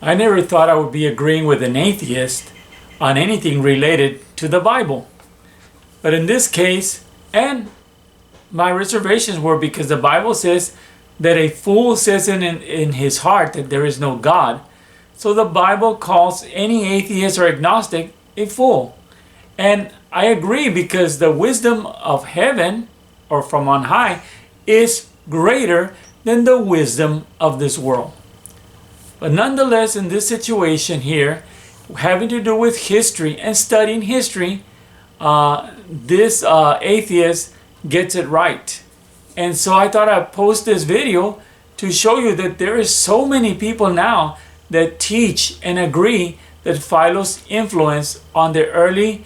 I never thought I would be agreeing with an atheist on anything related to the Bible. But in this case, and my reservations were because the Bible says that a fool says in his heart that there is no God. So the Bible calls any atheist or agnostic a fool. And I agree because the wisdom of heaven or from on high is greater than the wisdom of this world. But nonetheless, in this situation here, having to do with history and studying history, this atheist gets it right. And so I thought I'd post this video to show you that there is so many people now that teach and agree that Philo's influence on the early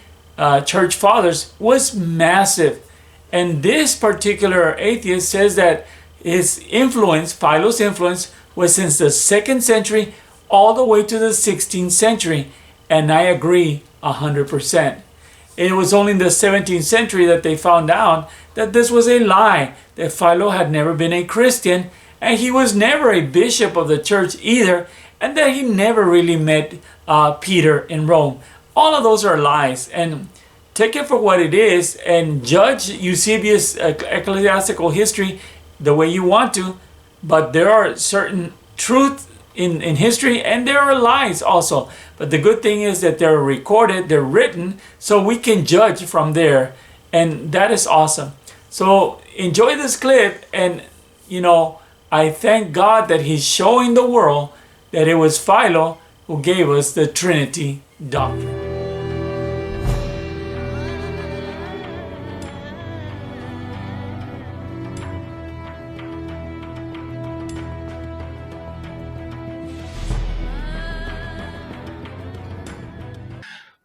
church fathers was massive. And this particular atheist says that his influence, Philo's influence, was since the 2nd century all the way to the 16th century. And I agree 100%. It was only in the 17th century that they found out that this was a lie, that Philo had never been a Christian, and he was never a bishop of the church either, and that he never really met Peter in Rome. All of those are lies, and take it for what it is, and judge Eusebius' ecclesiastical history the way you want to, but there are certain truths in history, and there are lies also. But the good thing is that they're recorded, they're written, so we can judge from there, and that is awesome. So enjoy this clip, and I thank God that He's showing the world that it was Philo who gave us the Trinity doctrine.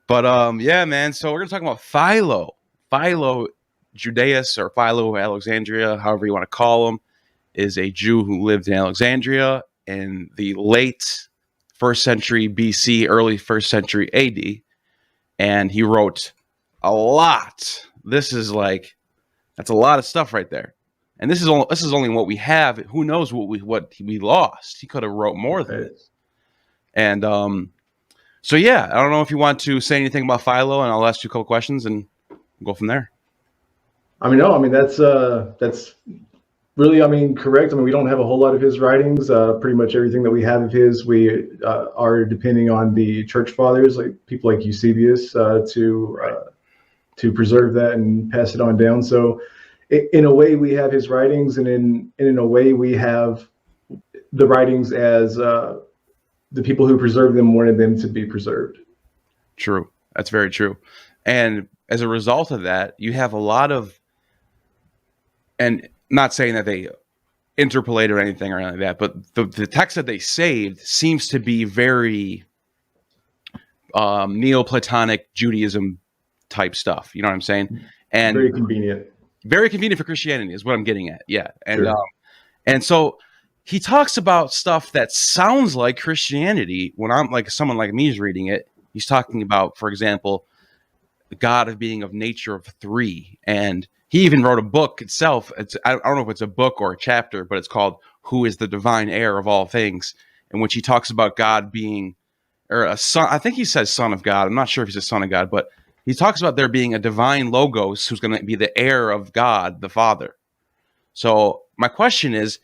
But yeah, man. So we're gonna talk about Philo, Judaeus, or Philo Alexandria, however you want to call him, is a Jew who lived in Alexandria in the late 1st century BC, early 1st century AD, and he wrote a lot. That's a lot of stuff right there. And this is only what we have. Who knows what we lost? He could have wrote more than this. And so yeah, I don't know if you want to say anything about Philo, and I'll ask you a couple questions and we'll go from there. That's really, correct. We don't have a whole lot of his writings. Pretty much everything that we have of his, we are depending on the church fathers, like people like Eusebius, to preserve that and pass it on down. So, in a way, we have his writings, and in a way, we have the writings as the people who preserved them wanted them to be preserved. True. That's very true. And as a result of that, you have a lot of, and not saying that they interpolate or anything or anything like that, but the text that they saved seems to be very Neoplatonic Judaism type stuff. You know what I'm saying? And very convenient. Very convenient for Christianity is what I'm getting at. Yeah. And sure. And so he talks about stuff that sounds like Christianity when I'm like someone like me is reading it. He's talking about, for example, the God of being of nature of three. And he even wrote a book itself. I don't know if it's a book or a chapter, but it's called Who is the Divine Heir of All Things, in which he talks about God being, or a son. I think he says son of God. I'm not sure if he's a son of God, but he talks about there being a divine logos who's going to be the heir of God, the Father. So my question is,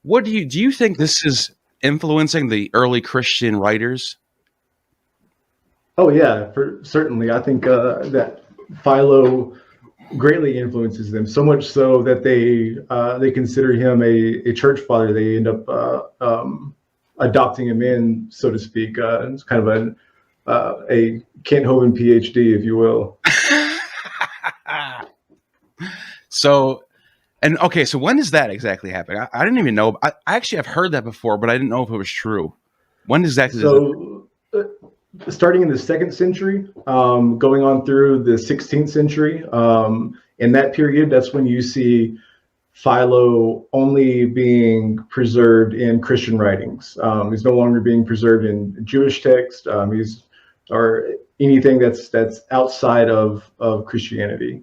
what do you think this is influencing the early Christian writers? Oh yeah, certainly. I think that Philo greatly influences them, so much so that they consider him a church father. They end up adopting him in, so to speak. It's kind of a Kent Hovind PhD, if you will. So when does that exactly happen? I didn't even know. I actually have heard that before, but I didn't know if it was true. When exactly? Starting in the 2nd century, going on through the 16th century, in that period, that's when you see Philo only being preserved in Christian writings. He's no longer being preserved in Jewish text. Or anything that's outside of Christianity.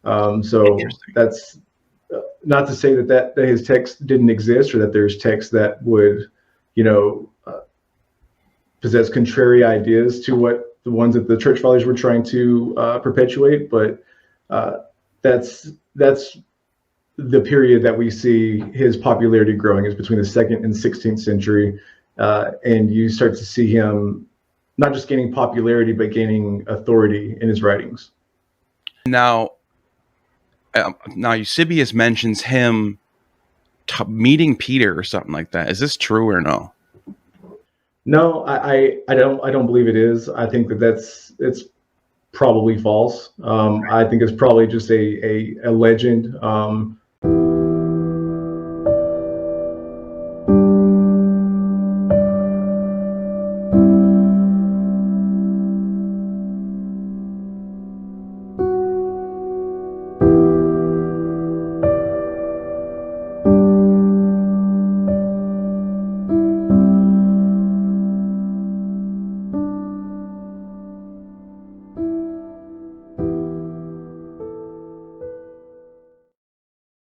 So that's not to say that his text didn't exist, or that there's text that would, possess contrary ideas to what the ones that the church fathers were trying to perpetuate. But that's the period that we see his popularity growing, is between the 2nd and 16th century, and you start to see him not just gaining popularity but gaining authority in his writings. Now Eusebius mentions him meeting Peter or something like that. Is this true or no? No, I don't believe it is. I think it's probably false. I think it's probably just a legend.